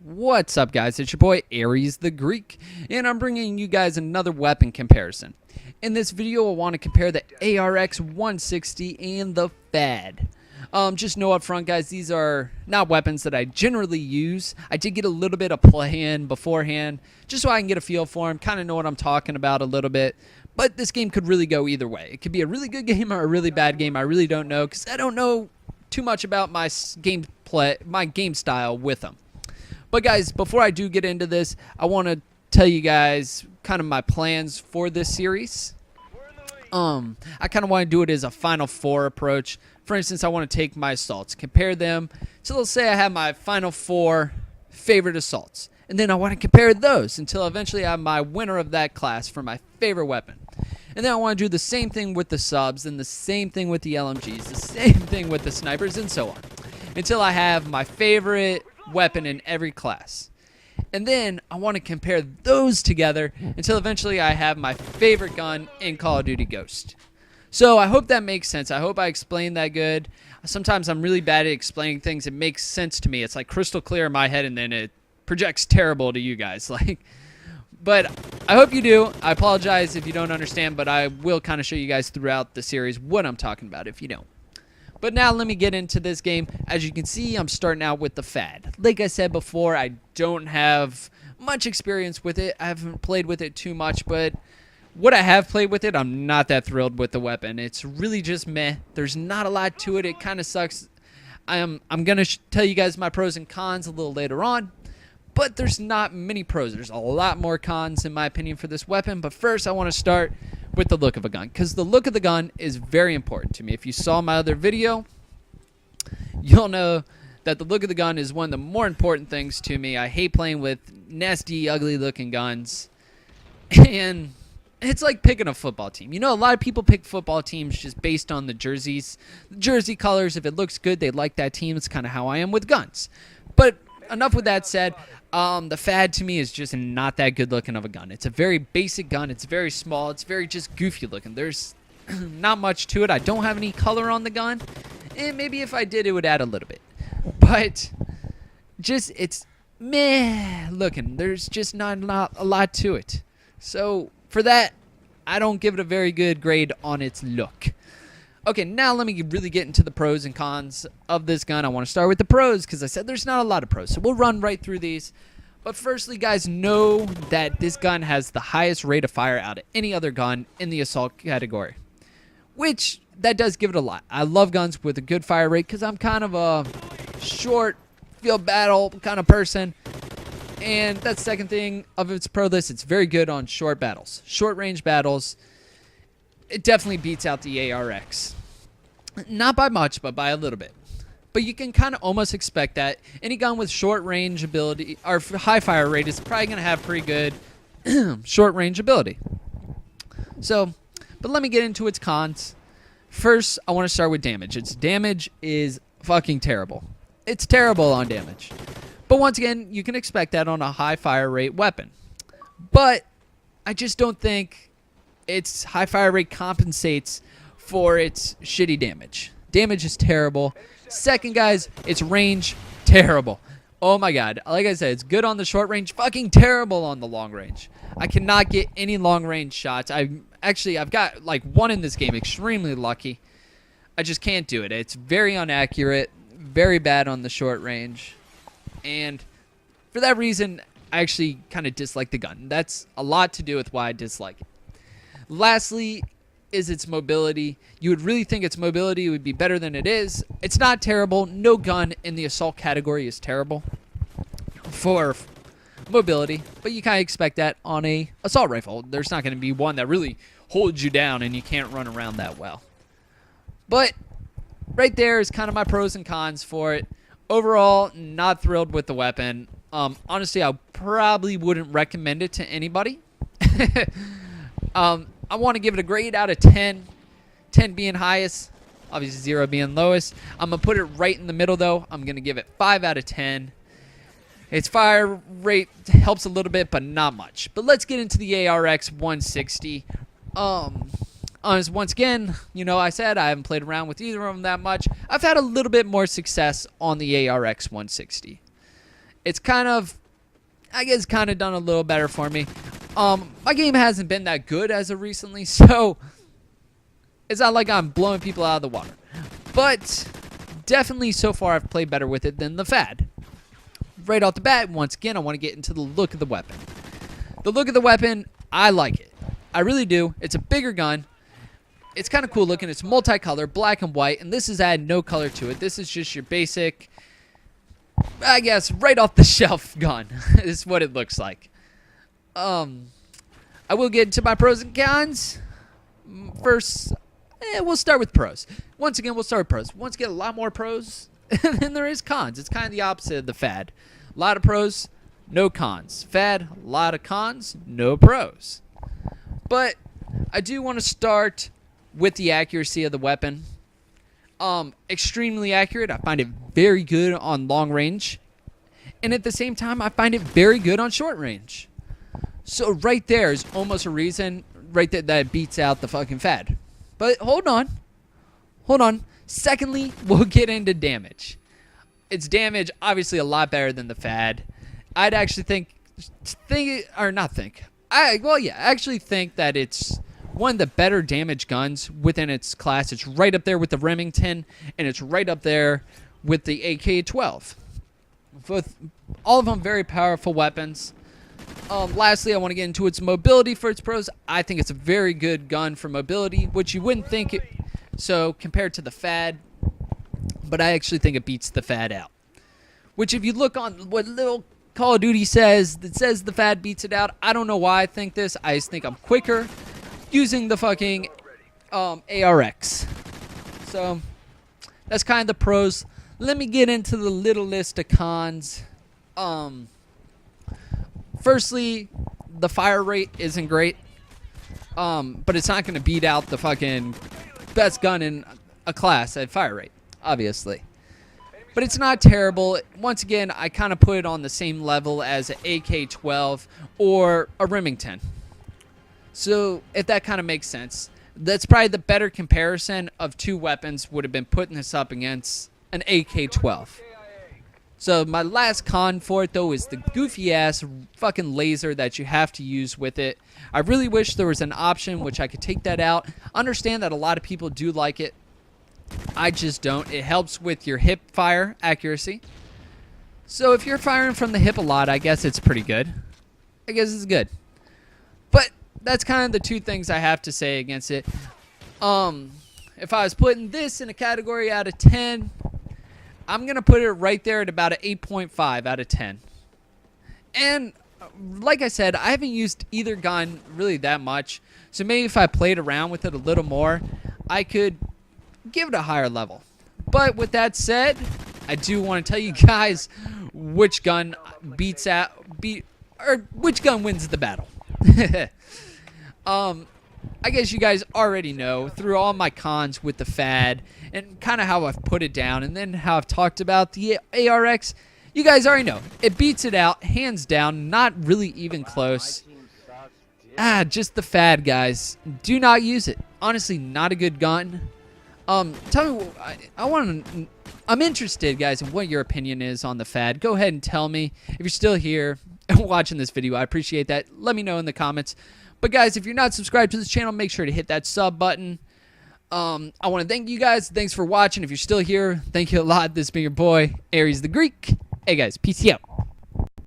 What's up, guys? It's your boy Aries the Greek, and I'm bringing you guys another weapon comparison. In this video, I want to compare the ARX-160 and the FAD. Just know up front, guys, these are not weapons that I generally use. I did get a little bit of play in beforehand, just so I can get a feel for them, kind of know what I'm talking about a little bit. But this game could really go either way. It could be a really good game or a really bad game. I really don't know, because I don't know too much about my game style with them. But guys, before I do get into this, I want to tell you guys kind of my plans for this series. I kind of want to do it as a Final Four approach. For instance, I want to take my assaults, compare them. So let's say I have my Final Four favorite assaults. And then I want to compare those until eventually I have my winner of that class for my favorite weapon. And then I want to do the same thing with the subs, and the same thing with the LMGs, the same thing with the snipers, and so on. Until I have my favorite weapon in every class. And then I want to compare those together until eventually I have my favorite gun in Call of Duty Ghost. So I hope that makes sense. I hope I explained that good. Sometimes I'm really bad at explaining things. It makes sense to me. It's like crystal clear in my head, and then it projects terrible to you guys. But I hope you do. I apologize if you don't understand, but I will kind of show you guys throughout the series what I'm talking about if you don't. But now let me get into this game. As you can see, I'm starting out with the FAD. Like I said before, I don't have much experience with it. I haven't played with it too much, but what I have played with it, I'm not that thrilled with the weapon. It's really just meh. There's not a lot to it. It kind of sucks. I'm going to tell you guys my pros and cons a little later on, but there's not many pros. There's a lot more cons, in my opinion, for this weapon. But first, I want to start with the look of a gun, because the look of the gun is very important to me. If you saw my other video, you'll know that the look of the gun is one of the more important things to me. I hate playing with nasty, ugly looking guns, and it's like picking a football team. You know, a lot of people pick football teams just based on the jerseys, the jersey colors. If it looks good, they like that team. It's kind of how I am with guns. But enough with that said. The FAD to me is just not that good looking of a gun. It's a very basic gun. It's very small. It's very just goofy looking. There's not much to it. I don't have any color on the gun. And maybe if I did, it would add a little bit. But just, it's meh looking. There's just not a lot to it. So for that, I don't give it a very good grade on its look. Okay, now let me really get into the pros and cons of this gun. I want to start with the pros because I said there's not a lot of pros. So we'll run right through these. But firstly, guys, know that this gun has the highest rate of fire out of any other gun in the assault category, which that does give it a lot. I love guns with a good fire rate because I'm kind of a short field battle kind of person. And that's the second thing of its pro list. It's very good on short battles, short range battles. It definitely beats out the ARX. Not by much, but by a little bit. But you can kind of almost expect that. Any gun with short range ability or high fire rate is probably going to have pretty good short range ability. So, but let me get into its cons. First, I want to start with damage. Its damage is fucking terrible. It's terrible on damage. But once again, you can expect that on a high fire rate weapon. But I just don't think its high fire rate compensates for its shitty damage. Damage is terrible. Second, guys, its range, terrible. Oh my god. Like I said, it's good on the short range, fucking terrible on the long range. I cannot get any long range shots. I've got like one in this game, extremely lucky. I just can't do it. It's very inaccurate, very bad on the short range. And for that reason, I actually kind of dislike the gun. That's a lot to do with why I dislike it. Lastly is its mobility. You would really think its mobility would be better than it is. It's not terrible. No gun in the assault category is terrible for mobility, but you kind of expect that on a assault rifle. There's not going to be one that really holds you down and you can't run around that well. But right there is kind of my pros and cons for it. Overall, not thrilled with the weapon. Honestly, I probably wouldn't recommend it to anybody. I want to give it a grade out of 10. 10 being highest, obviously 0 being lowest. I'm going to put it right in the middle, though. I'm going to give it 5 out of 10. Its fire rate helps a little bit, but not much. But let's get into the ARX-160. Once again, you know, I said I haven't played around with either of them that much. I've had a little bit more success on the ARX-160. it's kind of, I guess, kind of done a little better for me. My game hasn't been that good as of recently, so it's not like I'm blowing people out of the water. But definitely so far I've played better with it than the FAD. Right off the bat, once again, I want to get into the look of the weapon. The look of the weapon, I like it. I really do. It's a bigger gun. It's kind of cool looking. It's multicolored, black and white, and this is add no color to it. This is just your basic, I guess, right off the shelf gun is what it looks like. I will get into my pros and cons. First, we'll start with pros. Once again, we'll start with pros. Once again, a lot more pros than there is cons. It's kind of the opposite of the FAD. A lot of pros, no cons. FAD, a lot of cons, no pros. But I do want to start with the accuracy of the weapon. Extremely accurate. I find it very good on long range. And at the same time, I find it very good on short range. So right there is almost a reason right there that it beats out the fucking FAD. But hold on. Hold on. Secondly, we'll get into damage. Its damage, obviously, a lot better than the FAD. I'd actually actually think that it's one of the better damage guns within its class. It's right up there with the Remington, and it's right up there with the AK-12. Both, all of them very powerful weapons. Lastly, I want to get into its mobility for its pros. I think it's a very good gun for mobility, which you wouldn't think it, so compared to the FAD, but I actually think it beats the FAD out. Which if you look on what little Call of Duty says, that says the FAD beats it out, I don't know why I think this. I just think I'm quicker using the fucking ARX. So that's kind of the pros. Let me get into the little list of cons. Firstly, the fire rate isn't great, but it's not going to beat out the fucking best gun in a class at fire rate, obviously. But it's not terrible. Once again, I kind of put it on the same level as an AK-12 or a Remington. So if that kind of makes sense, that's probably the better comparison of two weapons would have been putting this up against an AK-12. So my last con for it, though, is the goofy-ass fucking laser that you have to use with it. I really wish there was an option which I could take that out. Understand that a lot of people do like it. I just don't. It helps with your hip fire accuracy. So if you're firing from the hip a lot, I guess it's pretty good. I guess it's good. But that's kind of the two things I have to say against it. If I was putting this in a category out of 10, I'm going to put it right there at about an 8.5 out of 10. And like I said, I haven't used either gun really that much. So maybe if I played around with it a little more, I could give it a higher level. But with that said, I do want to tell you guys which gun which gun wins the battle. I guess you guys already know through all my cons with the FAD and kind of how I've put it down and then how I've talked about the ARX. You guys already know. It beats it out, hands down, not really even close. Just the FAD, guys. Do not use it. Honestly, not a good gun. Tell me, I'm interested, guys, in what your opinion is on the FAD. Go ahead and tell me. If you're still here and watching this video, I appreciate that. Let me know in the comments. But guys, if you're not subscribed to this channel, make sure to hit that sub button. I want to thank you guys. Thanks for watching. If you're still here, thank you a lot. This has been your boy, Aries the Greek. Hey guys, peace out.